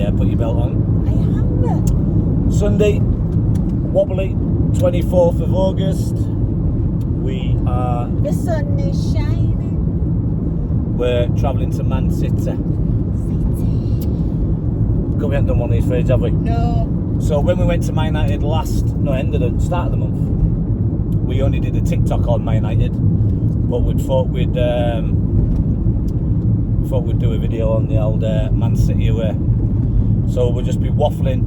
Yeah, put your belt on. I am. Sunday, wobbly, 24th of August. We are... The sun is shining. We're travelling to Man City. We haven't done one of these for ages, have we? No. So when we went to Man United end of the start of the month, we only did a TikTok on Man United, but we'd thought we'd do a video on the old Man City away. So we'll just be waffling,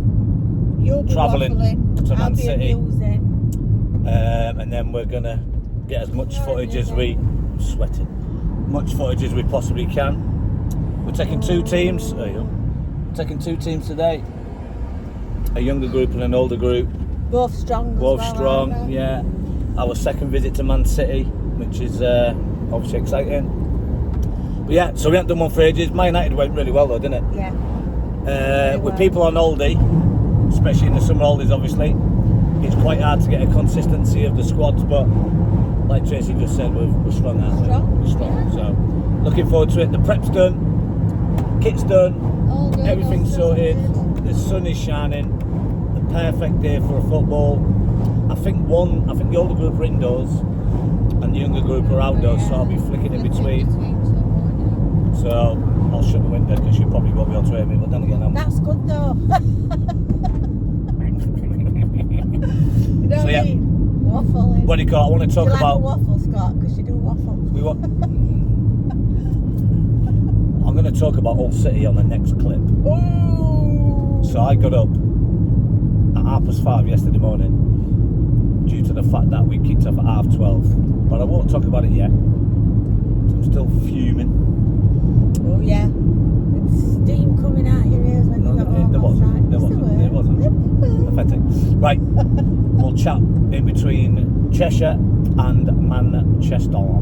You'll be travelling waffling. to I'll Man be City, amusing. and then we're gonna get as much footage as we possibly can. We're taking two teams. There you go. We're taking two teams today. A younger group and an older group. Both strong. Both as well, strong, aren't they? yeah. Our second visit to Man City, which is obviously exciting. But yeah, so we haven't done one for ages. Man United went really well though, didn't it? Yeah. With people on holiday, especially in the summer holidays, obviously, it's quite hard to get a consistency of the squads. But like Tracy just said, we're strong, aren't we? Strong, We're strong. yeah. So looking forward to it. The prep's done, kit's done, All good, everything's all sorted. sorted. The sun is shining. The perfect day for a football. I think the older group are indoors and the younger group are outdoors, so I'll be flicking in between. So I'll shut the window because you probably won't be able to hear me, but then again That's good though. You know So, what yeah. I mean? Waffling. What do you call it? I want to talk Do you about... like a waffle, Scott? Because you do waffle. I'm going to talk about Hull City on the next clip. Ooh. So I got up at 5:30 yesterday morning due to the fact that we kicked off at 12:30, but I won't talk about it yet. I'm still fuming. Oh yeah. It's steam coming out your ears when you got home There last night. wasn't. Pathetic. Right, we'll chat in between Cheshire and Manchester. Oh,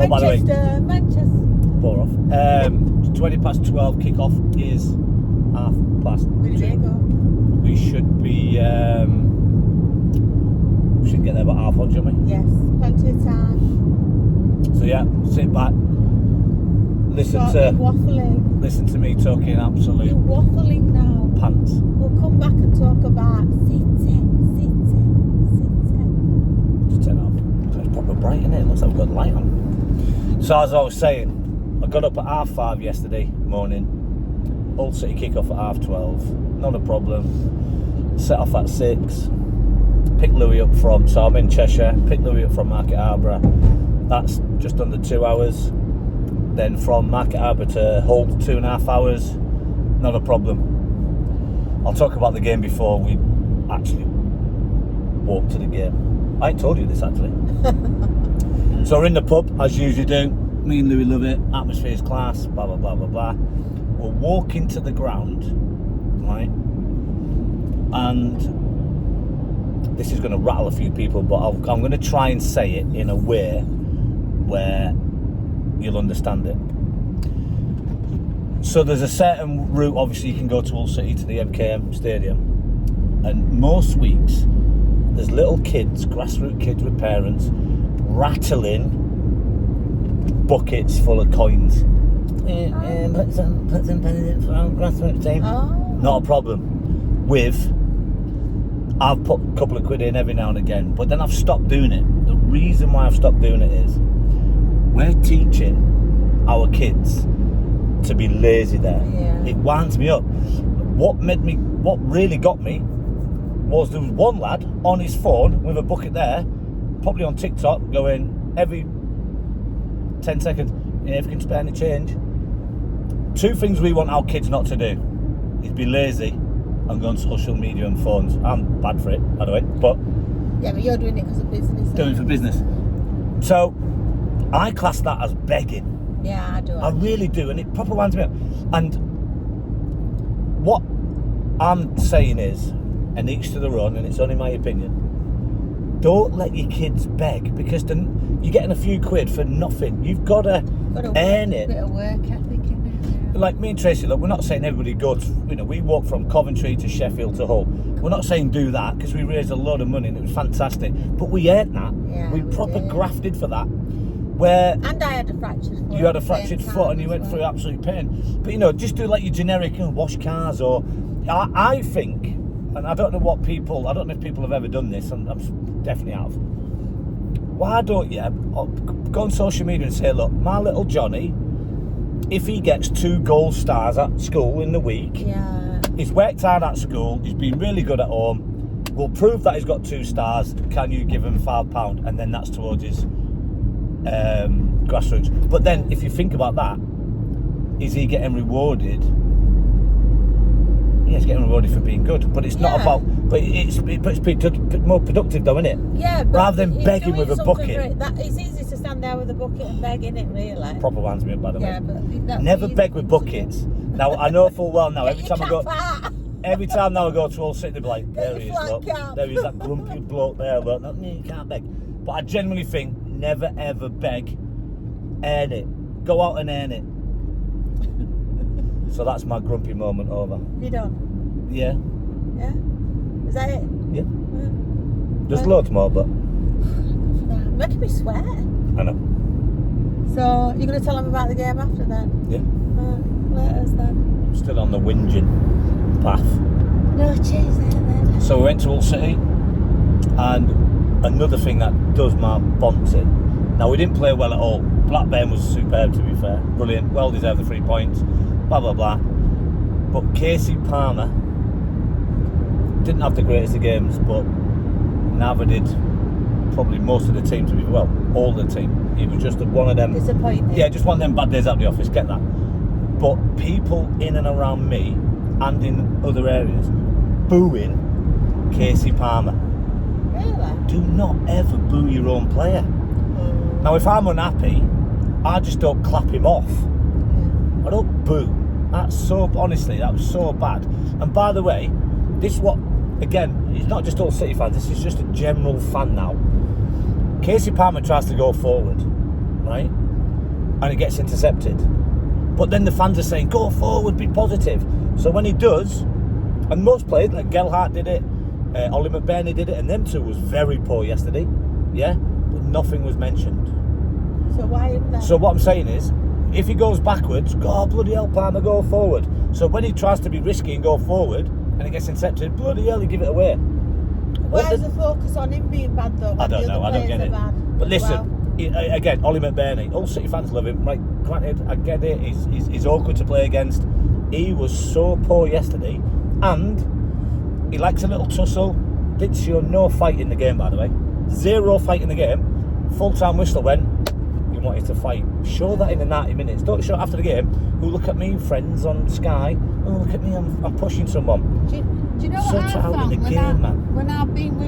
by the way, Manchester. bore off. 12:20 kick-off is 2:30. Where did they go? We should be. We should get there about 1:30, shouldn't we? Yes, plenty of time. So yeah, sit back, listen Waffling. to me talking You're absolute waffling now. pants. We'll come back and talk about City. Just turn it off. It's proper bright, isn't it? Looks like we've got light on. So as I was saying, I got up at 5:30 yesterday morning. Hull City kick off at 12:30. Not a problem. Set off at 6. Pick Louis up from. So I'm in Cheshire. Pick Louis up from Market Harborough. That's just under 2 hours. Then from Market Harborough to Hull, 2.5 hours. Not a problem. I'll talk about the game before we actually walk to the game. I ain't told you this actually. So we're in the pub, as you usually do. Me and Louis love it. Atmosphere's class, blah, blah, blah, blah, blah. We're walking to the ground, right? And this is going to rattle a few people, but I'm going to try and say it in a way where you'll understand it. So there's a certain route, obviously, you can go to Hull City to the MKM Stadium. And most weeks, there's little kids, grassroots kids with parents, rattling buckets full of coins. Put some pennies in for our grassroots team. Oh. Not a problem. I've put a couple of quid in every now and again, but then I've stopped doing it. The reason why I've stopped doing it is we're teaching our kids to be lazy there. Yeah. It winds me up. What really got me was there was one lad on his phone with a bucket there, probably on TikTok, going every 10 seconds, if you can spare any change. Two things we want our kids not to do is be lazy and go on social media and phones. I'm bad for it, by the way, but Yeah, but you're doing it because of business. doing it for business. So I class that as begging. Yeah, I do. I really do, and it proper winds me up. And what I'm saying is, and each to their own, and it's only my opinion, don't let your kids beg, because then you're getting a few quid for nothing. You've got to earn it. A bit of work ethic in it. Like me and Tracy, look, we're not saying everybody go to, we walk from Coventry to Sheffield to Hull. We're not saying do that, because we raised a load of money and it was fantastic. But we earned that. Yeah, we we proper did. grafted for that. where And I had a fractured foot. you had a at the fractured same foot time and you as went well. through absolute pain. But you know, just do like your generic wash cars or I think, and I don't know if people have ever done this, and I'm definitely have. Why don't you go on social media and say, look, my little Johnny, if he gets 2 gold stars at school in the week, Yeah. he's worked hard at school, he's been really good at home, we'll prove that he's got 2 stars, can you give him £5? And then that's towards his grassroots. But then if you think about that, is he getting rewarded? Yeah, he's getting rewarded for being good, but it's not Yeah. about, but it's more productive though, isn't it? Yeah, but Rather than he's begging doing with a something bucket. It's easy to stand there with a bucket and beg, in it, really. Proper ones me, by the way. Yeah, but that's Never easy beg with thing to buckets. Now I know full well now. do. Every Get time I your go, cap out. every time now I go to Old City, they'll be like, Get there your he is, flat look. cap. There he is, that grumpy bloke there, look. No, you can't beg. But I genuinely think, never ever beg. Earn it. Go out and earn it. So that's my grumpy moment over. You done? Yeah, Yeah? Is that it? yeah. Yeah. There's Well, loads more, but making me sweat. I know. So, you're going to tell them about the game after then? Yeah. Let us then. I'm still on the whinging path. No cheese there then. So we went to Hull City, and another thing that does my bonds in. Now we didn't play well at all. Blackburn was superb, to be fair, brilliant, well deserved the 3 points. Blah blah blah. But Casey Palmer didn't have the greatest of games, but neither did probably most of the team. To be all the team. He was just one of them. Disappointing. Yeah, just one of them bad days out of the office. Get that. But people in and around me and in other areas booing Casey Palmer. Really? Do not ever boo your own player. Now, if I'm unhappy, I just don't clap him off. I don't boo. That's so, honestly, that was so bad. And by the way, this is what, again, it's not just all City fans, this is just a general fan now. Casey Palmer tries to go forward, right? And it gets intercepted. But then the fans are saying, go forward, be positive. So when he does, and most players, like Gelhardt did it, Ollie McBurney did it, and them two was very poor yesterday, yeah? But nothing was mentioned. So why him then? So what I'm saying is, if he goes backwards, go bloody hell, Palmer, go forward. So when he tries to be risky and go forward, and it gets intercepted, bloody hell, he give it away. Why is the focus on him being bad though? I don't know, I don't get it. But listen, again, Ollie McBurney, all City fans love him. Right, granted, I get it, he's awkward to play against. He was so poor yesterday, and he likes a little tussle. Didn't show no fight in the game, by the way. 0 fight in the game. Full-time whistle went, he wanted to fight. Show that in the 90 minutes. Don't show it after the game. Oh, look at me, friends on Sky. Oh, look at me, I'm pushing someone. Do you know what Sort I it out in found the game, man. when I've been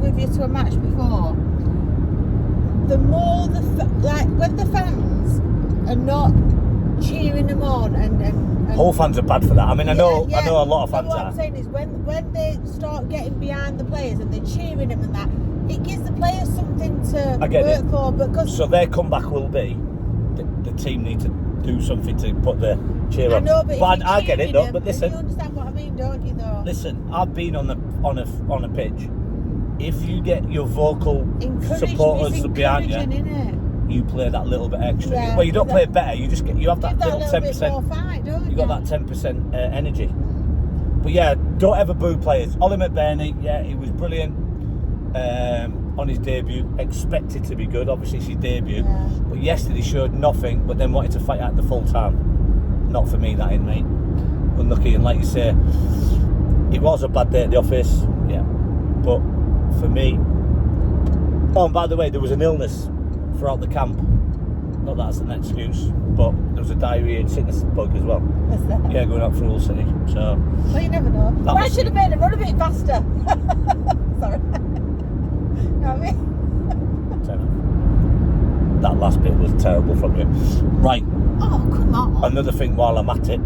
with you to a match before? The more when the fans are not cheering them on and Whole fans are bad for that. I mean, I know a lot of So fans what are. I'm saying is when they start getting behind the players and they're cheering them and that, it gives the players something to I get work it. for. Because So their comeback will be the team need to do something to put the cheer on. I know, but I get it, though. But you listen, understand what I mean, don't you? Though. listen. I've been on a pitch. If you get your vocal supporters behind you, innit? you play that little bit extra. Yeah, Well, you don't that- play it better. You just you have that Give that little little bit 10%. more fight, don't You got that 10% energy. But yeah, don't ever boo players. Ollie McBurney, yeah, he was brilliant on his debut. Expected to be good, obviously it's his debut. Yeah. But yesterday showed nothing, but then wanted to fight out the full time. Not for me, that ain't, mate. Unlucky, and like you say, it was a bad day at the office, yeah. But for me, oh, and by the way, there was an illness throughout the camp. Not that's an excuse, but there was a diarrhea and sickness bug as well. What's that? Yeah, going up for Hull City. So Well, you never know. That Well, I was- should have made him run a bit faster. Sorry. You know what I mean? that last bit was terrible from you. Right, Oh, come on. another thing while I'm at it.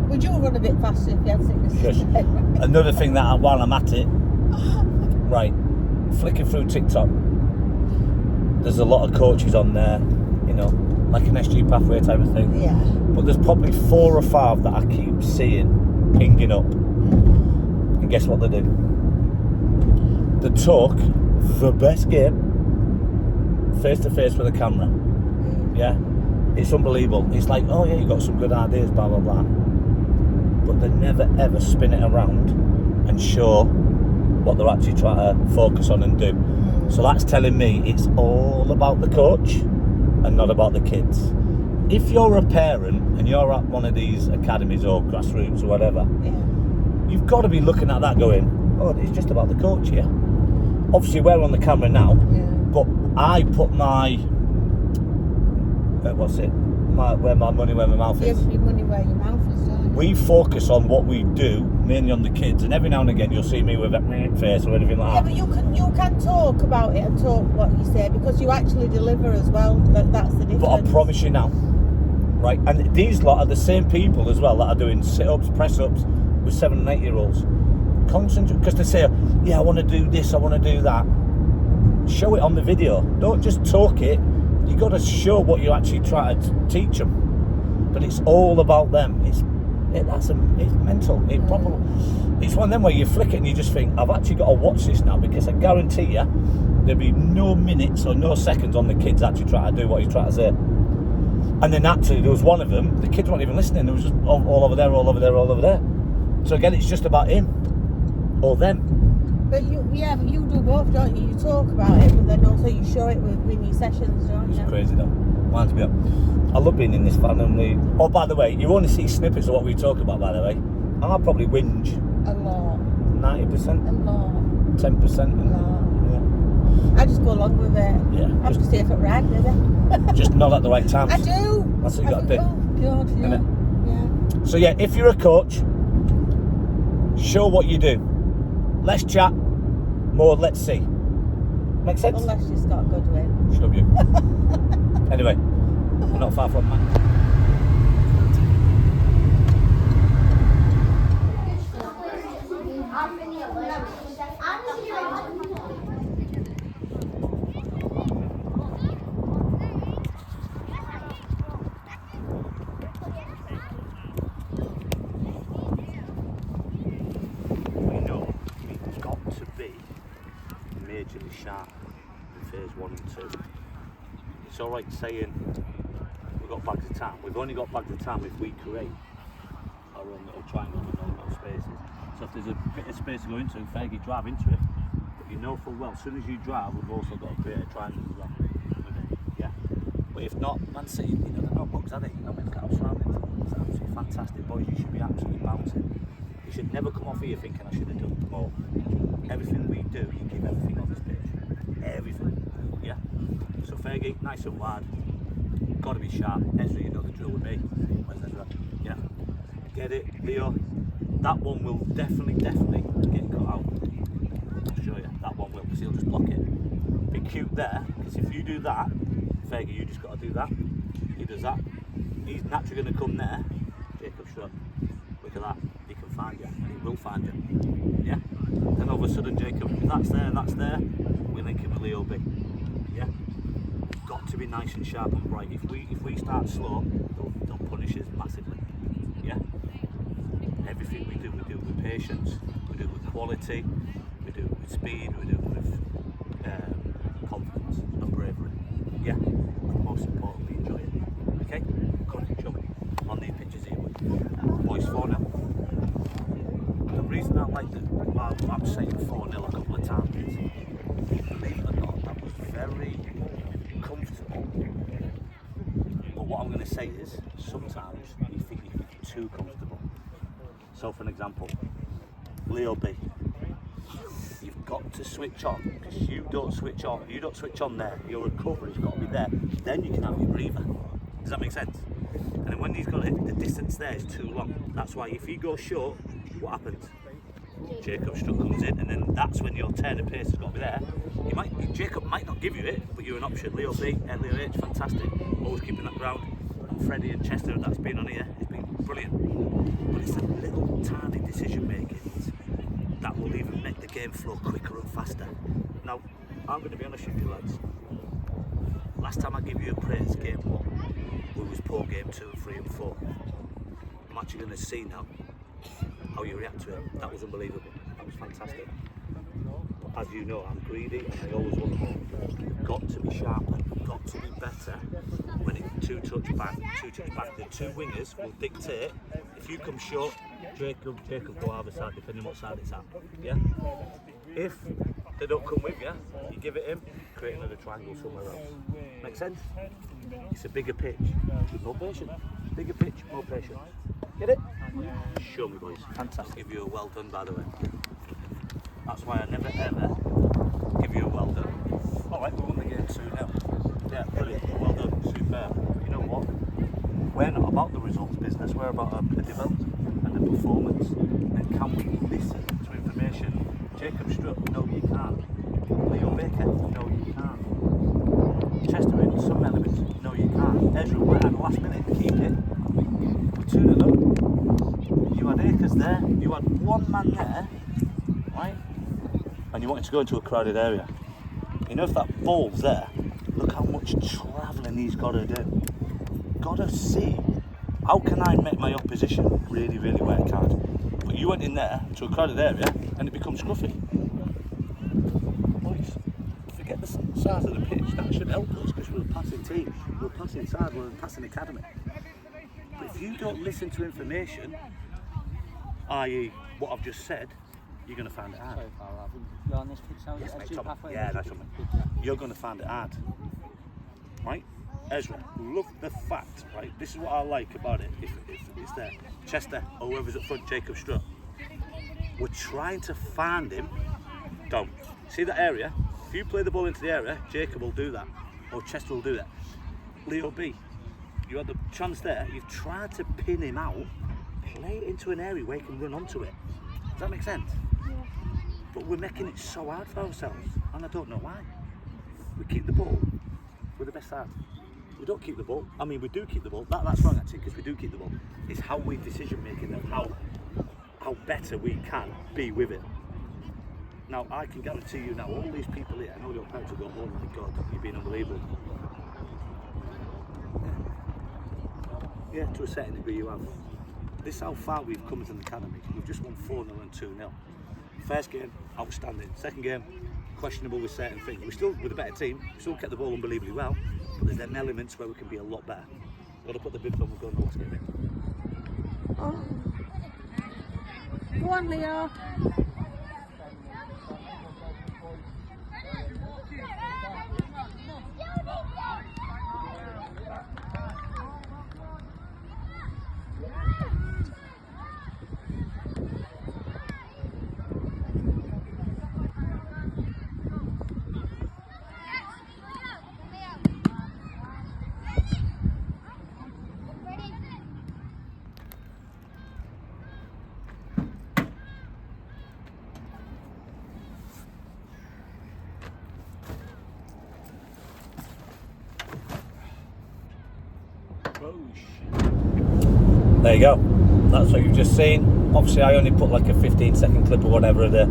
Would you run a bit faster if you had sickness? Shush. Another thing that while I'm at it, right, flicking through TikTok, there's a lot of coaches on there, you know, like an SG Pathway type of thing. Yeah. But there's probably 4 or 5 that I keep seeing pinging up. And guess what they do? They talk the best game face to face with a camera. Yeah, it's unbelievable. It's like, oh yeah, you got some good ideas, blah blah blah, but they never ever spin it around and show what they're actually trying to focus on and do. So that's telling me it's all about the coach and not about the kids. If you're a parent and you're at one of these academies or grassroots or whatever, you've got to be looking at that going, oh, it's just about the coach here. Obviously we're on the camera now, but I put my where my money where my mouth is. Your money where your mouth is, don't you? We focus on what we do, mainly on the kids, and every now and again you'll see me with that face or anything like that. Yeah, but you can talk about it and talk what you say because you actually deliver as well. That's the difference. But I promise you now, right, and these lot are the same people as well that are doing sit-ups, press-ups with 7 and 8 year olds. Concentrate, because they say, yeah, I want to do this, I want to do that. Show it on the video. Don't just talk it. You got to show what you actually try to teach them. But it's all about them. It's mental. It's one of them where you flick it and you just think, I've actually got to watch this now, because I guarantee you there'll be no minutes or no seconds on the kids actually trying to do what he's trying to say. And then actually there was one of them, the kids weren't even listening. It was just all over there, all over there, all over there. So again, it's just about him or them. But you do both, don't you? You talk about it, but then also you show it within your sessions, don't you? It's crazy though. Winds me up. I love being in this family. Oh, by the way, you only see snippets of what we talk about, by the way. I'll probably whinge. A lot. 90%. A lot. 10%. A lot. I just go along with it. Yeah. I'm just here for it right, really. Just not at the right times. I do. That's what you got to do. Oh, God, yeah. Yeah. So yeah, if you're a coach, show what you do. Less chat, more let's see. Make sense? Unless she's got a good win. Shove you. Anyway, we're not far from that. Sharp in phase 1 and 2. It's alright saying we've got bags of time. We've only got bags of time if we create our own little triangles and our own little spaces. So if there's a bit of space to go into, Fergie, drive into it. But you know full well, as soon as you drive, we've also got to create a triangle as well. Yeah. But if not, Man City, they're not bugs, are they? I mean, look at our surroundings. It's absolutely fantastic, boys. You should be absolutely bouncing. You should never come off here thinking I should have done more. Everything we do, you give everything on this pitch. Everything. Yeah? So Fergie, nice and wide. Got to be sharp. Ezra, you know the drill with me. Where's Ezra? Yeah. Get it, Leo. That one will definitely get cut out. I'll show you. That one will, because he'll just block it. Be cute there, because if you do that, Fergie, you just got to do that. He does that. He's naturally going to come there. Jacob, shut. Look at that. He can find you. He will find you. Yeah? Then all of a sudden, Jacob, if that's there, we link him with Leo B. Yeah? Got to be nice and sharp and bright. If we start slow, they'll punish us massively. Yeah? Everything we do with patience, we do it with quality, we do it with speed, we do it with confidence and bravery. Yeah? And most importantly, enjoy it. Okay? Go on, show me. On these pictures here, boys 4-0. The reason I like that, well, I'm saying 4-0 a couple of times is, believe it or not, that was very comfortable. But what I'm going to say is, sometimes you think you're too comfortable. So for an example, Leo B, you've got to switch on, because you don't switch on there, your recovery's got to be there, then you can have your breather. Does that make sense? And when he's got it, the distance there is too long. That's why if you go short, what happens? Jacob Struck comes in, and then that's when your turn of pace has got to be there. Jacob might not give you it, but you're an option. Leo B and Leo H, fantastic. Always keeping that ground. And Freddie and Chester, that's been on here, it's been brilliant. But it's the little tiny decision making that will even make the game flow quicker and faster. Now, I'm going to be honest with you, lads. Last time I gave you a praise, game 1, we was poor game 2 and 3 and 4. I'm actually going to see now how you react to it. That was unbelievable. That was fantastic. But as you know, I'm greedy and I always want more. Got to be sharper. got to be better when it's two touch back. The two wingers will dictate. If you come short, Jacob go either side, depending what side it's at. Yeah. If they don't come with you, you give it him, create another triangle somewhere else. Make sense? It's a bigger pitch with more patience. Bigger pitch, more patience. Get it? Show me, boys. Fantastic. Give you a well done, by the way. That's why I never ever give you a well done. Alright, we won the game 2-0. Yeah, brilliant. Well done. Superb. You know what? We're not about the results business, we're about the development and the performance. And can we listen to information? Jacob Strutt, no you can't. Leo Baker, no you can't. Chester in some elements, no you can't. Ezra went at the last minute to keep it. We're 2-0. You had Akers there, you had one man there, right? And you wanted to go into a crowded area. You know, if that ball's there, look how much travelling he's got to do. Got to see, how can I make my opposition really, really work hard? But you went in there to a crowded area and it becomes scruffy. Boys, forget the size of the pitch, that should help us because we're a passing team, we're a passing side, we're a passing academy. But if you don't listen to information, i.e. what I've just said, you're going to find it hard. So far, you're on this pitch now, Yes, mate, two halfway. yeah, that's something. You're going to find it hard. Right? Ezra, love the fact, right? This is what I like about it, if it's there. Chester, or whoever's up front, Jacob Strutt. We're trying to find him. Don't. See that area? If you play the ball into the area, Jacob will do that. Or Chester will do that. Leo B, you had the chance there. You've tried to pin him out. Play it into an area where he can run onto it. Does that make sense? Yeah. But we're making it so hard for ourselves. And I don't know why. We keep the ball. We're the best side. We don't keep the ball. I mean, we do keep the ball. That's wrong actually, because we do keep the ball. It's how we decision making and how better we can be with it. Now, I can guarantee you now, all these people here, I know you're about to go, oh my God, you've been unbelievable. Yeah, to a certain degree you have. This is how far we've come as an academy. We've just won 4-0 and 2-0. First game, outstanding. Second game, questionable with certain things. We're still with a better team. We still kept the ball unbelievably well. But there's them elements where we can be a lot better. Got to put the bibs on, we're going to the last game. Oh. Go on, Leo. There you go. That's what you've just seen. Obviously, I only put like a 15-second clip or whatever of the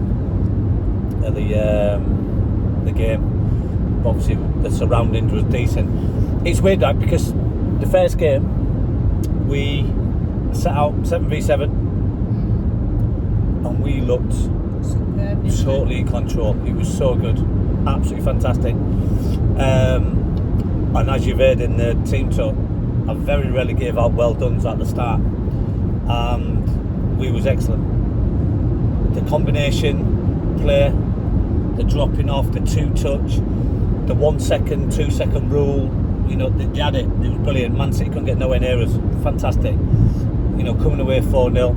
game. Obviously, the surroundings was decent. It's weird, right? Because the first game we set out 7v7, and we looked totally in control. It was so good, absolutely fantastic. And as you've heard in the team talk, I very rarely gave out well dones at the start, and we was excellent. The combination play, the dropping off, the two touch, the 1 second, 2 second rule, you know, they had it. It was brilliant. Man City couldn't get nowhere near us. Fantastic. You know, coming away 4-0.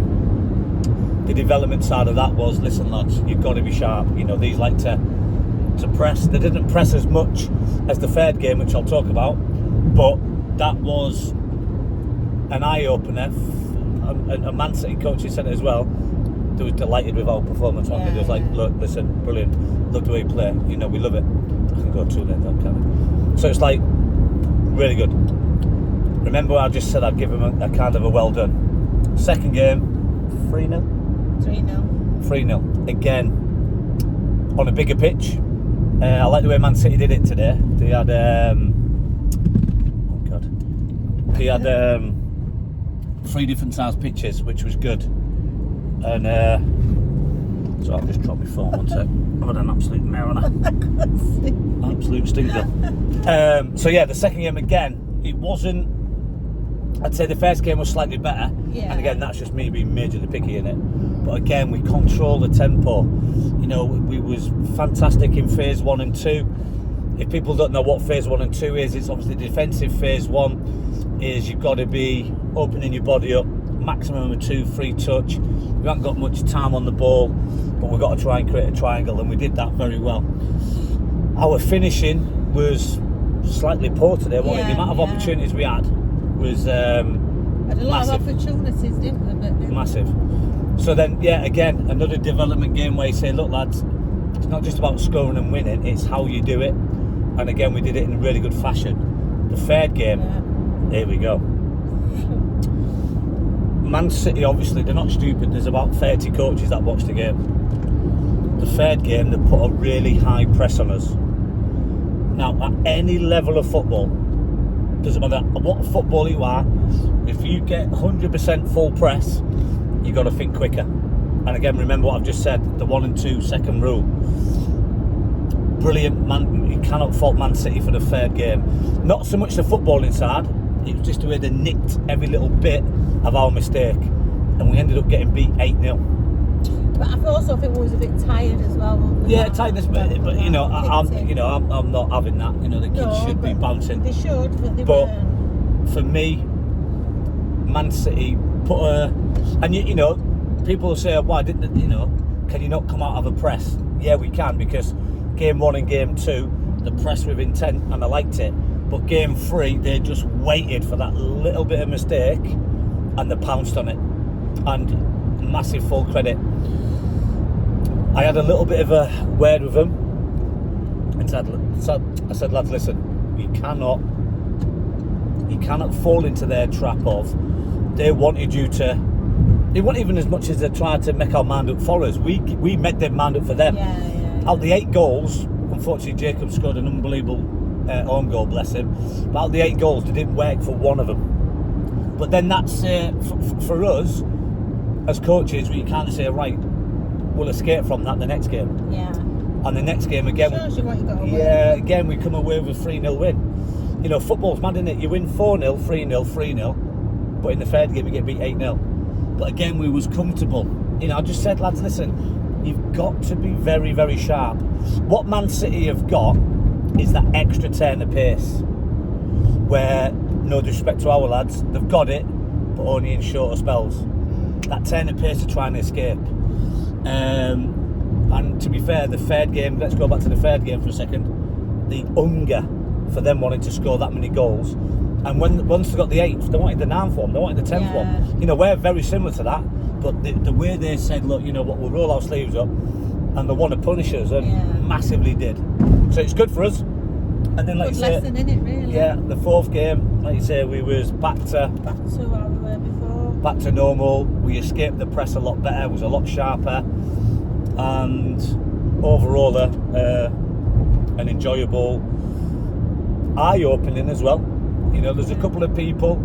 The development side of that was, listen lads, you've got to be sharp. You know, these like to press. They didn't press as much as the third game, which I'll talk about, but that was an eye-opener. A Man City coaching centre as well. They was delighted with our performance. Yeah. They was like, look, listen, brilliant. Look the way you play. You know, we love it. I can go too late, can't I? So it's like, really good. Remember I just said I'd give him a kind of a well done. Second game, 3-0? 3-0. 3-0. Again, on a bigger pitch. I like the way Man City did it today. They had, He had 3 different size pitches, which was good. And So I've just dropped my phone on sec. I've had an absolute mare on her. Absolute stinker. So yeah, the second game again, it wasn't. I'd say the first game was slightly better. Yeah. And again, that's just me being majorly picky in it. But again, we controlled the tempo. You know, we was fantastic in phase 1 and 2. If people don't know what phase 1 and 2 is, it's obviously defensive. Phase 1 is you've got to be opening your body up, maximum of 2 free touch. We haven't got much time on the ball, but we've got to try and create a triangle, and we did that very well. Our finishing was slightly poor today, wasn't it? The amount of opportunities we had was Had a lot massive. of opportunities, didn't we? But Massive. So then, yeah, again, another development game where you say, look, lads, it's not just about scoring and winning, it's how you do it. And again, we did it in a really good fashion. The third game, here we go. Man City, obviously, they're not stupid. There's about 30 coaches that watch the game. The third game, they put a really high press on us. Now, at any level of football, doesn't matter what football you are, if you get 100% full press, you've got to think quicker. And again, remember what I've just said, the 1 and 2 second rule. Brilliant, man. You cannot fault Man City for the third game. Not so much the football inside, it was just the way they nicked every little bit of our mistake. And we ended up getting beat 8-0. But I also think we was a bit tired as well. Weren't we? Yeah, tiredness, but you know, I'm not having that. You know, the kids should be bouncing. They should, but they But weren't. for me, Man City put a, and you know, people will say, why didn't, you know, can you not come out of a press? Yeah, we can, because game 1 and game 2, the press with intent, and I liked it. But game 3, they just waited for that little bit of mistake, and they pounced on it. And massive full credit. I had a little bit of a word with them, and I said, lads, listen, you cannot fall into their trap of, they wanted you to, it wasn't even as much as they tried to make our mind up for us. We made their mind up for them. Yeah. Out the 8 goals, unfortunately Jacob scored an unbelievable own goal, bless him. But out the 8 goals, they didn't work for one of them. But then that's, for us, as coaches, we kind of say, right, we'll escape from that the next game. Yeah. And the next game again, Shows you what you got to win. yeah, again we come away with a 3-0 win. You know, football's mad, isn't it? You win 4-0, 3-0, 3-0, but in the third game you get beat 8-0. But again, we was comfortable. You know, I just said, lads, listen, you've got to be very, very sharp. What Man City have got is that extra turn of pace, where, no disrespect to our lads, they've got it, but only in shorter spells. That turn of pace to try and escape. And to be fair, the third game, let's go back to the third game for a second, the hunger for them wanting to score that many goals. And once they got the 8th, they wanted the 9th one, they wanted the 10th one. You know, we're very similar to that, but the way they said, look, you know what, we'll roll our sleeves up, and they want to punish us, and massively did. So it's good for us. And then, like Good you say, lesson, innit, really? yeah, the 4th game, like you say, we was back to how we were before. back to normal. We escaped the press a lot better, was a lot sharper, and overall an enjoyable, eye-opening as well. You know, there's a couple of people,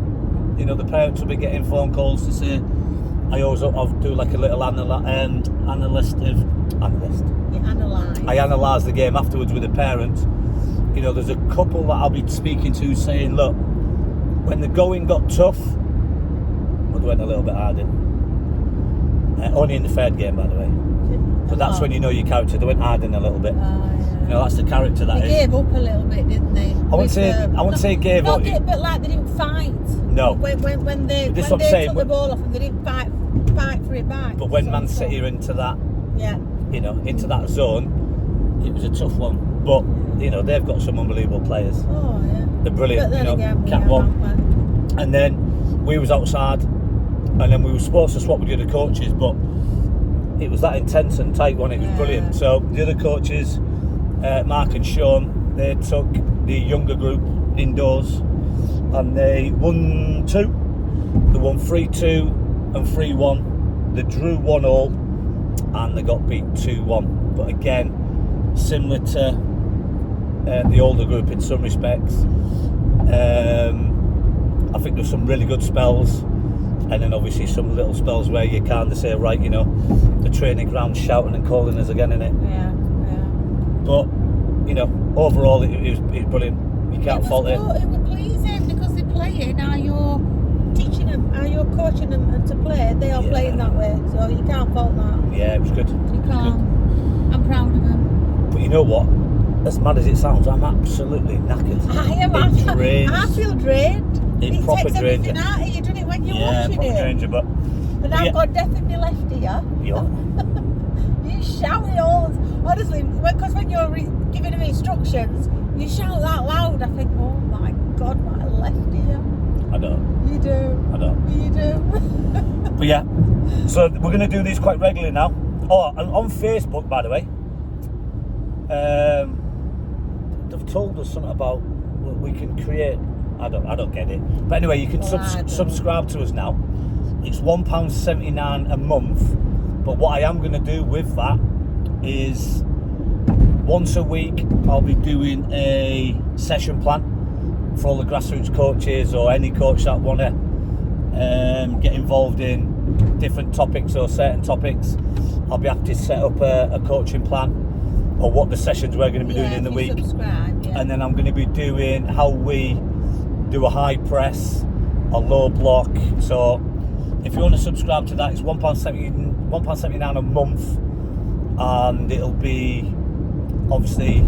you know, the parents will be getting phone calls to say, I always do like a little analyst. I analyse the game afterwards with the parents. You know, there's a couple that I'll be speaking to saying, look, when the going got tough, we went a little bit hard in. Only in the third game, by the way. But that's when you know your character. They went hard in a little bit. You know, that's the character that they is. gave up a little bit, didn't they? I wouldn't say gave up. But like they didn't fight. No. When they This took what I'm saying, the ball off them, they didn't fight for it back. But when Man City are into that, you know, into that zone, it was a tough one. But you know, they've got some unbelievable players. Oh yeah. They're brilliant. But then you know, again, Cat one. And then we was outside, and then we were supposed to swap with the other coaches, but it was that intense and tight one. It was brilliant. So the other coaches, Mark and Sean, they took the younger group indoors, and they won 2. They won 3-2 and 3-1. They drew 1-1, and they got beat 2-1. But again, similar to the older group in some respects. I think there's some really good spells. And then obviously some little spells where you kind of say, right, you know, the training ground shouting and calling us again, innit? Yeah. But, you know, overall it was brilliant. You can't fault it. It was pleasing because they're playing. Now you're teaching them, now you're coaching them to play. They are playing that way, so you can't fault that. Yeah, it was good. You can't. I'm proud of them. But you know what? As mad as it sounds, I'm absolutely knackered. I am. It drains. I feel drained. It proper takes drains everything you. out of you, doesn't it, when you're watching proper it? drains you, but And I've got death in my left ear. yeah. You shout it all. Honestly, because when you're giving them instructions, you shout that loud. I think, oh my God, my left ear. I don't. You do. I don't. You do. But yeah, so we're going to do these quite regularly now. Oh, and on Facebook, by the way, they've told us something about we can create. I don't get it. But anyway, you can subscribe to us now. It's £1.79 a month. But what I am going to do with that is once a week I'll be doing a session plan for all the grassroots coaches or any coach that want to get involved in different topics or certain topics. I'll be happy to set up a coaching plan or what the sessions we're going to be doing in the week. Subscribe, And then I'm going to be doing how we do a high press, a low block. So if you want to subscribe to that, it's £1.79 a month, and it'll be obviously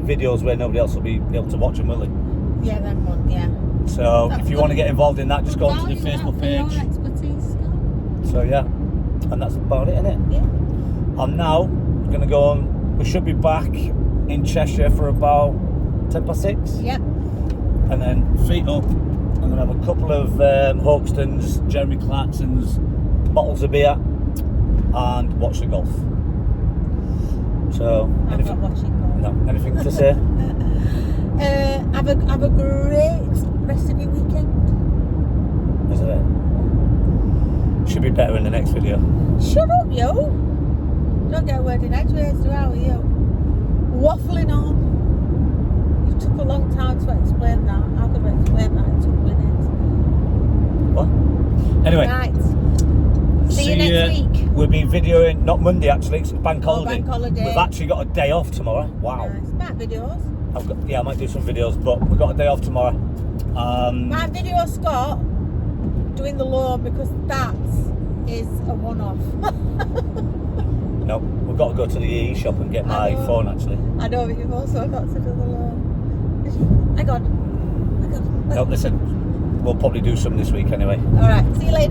videos where nobody else will be able to watch them, will they? Yeah, that one, yeah. So That's if you good. want to get involved in that, just go onto the Value Facebook that for your page. expertise. So yeah, and that's about it, innit? Yeah. I'm now going to go on. We should be back in Cheshire for about 6:10. Yep. And then feet up. I'm going to have a couple of Hoxtons, Jeremy Clarkson's bottles of beer, and watch the golf. So, I'm not watching golf. no, anything to say? Have a great rest of your weekend. Isn't it? Should be better in the next video. Shut up, yo. Don't get a word in edgeways, do I, with you? Waffling on. You took a long time to explain that. I could have explained that in 2 minutes. What? Anyway. Right. See you next week. We'll be videoing, not Monday actually, it's bank holiday. Bank holiday. We've actually got a day off tomorrow. Wow. Nice. Back videos. I might do some videos, but we've got a day off tomorrow. My video Scott doing the lawn because that is a one-off. No, we've got to go to the EE shop and get my phone actually. I know, but you've also got to do the lawn. Hang on. No, listen, we'll probably do some this week anyway. Alright, see you later.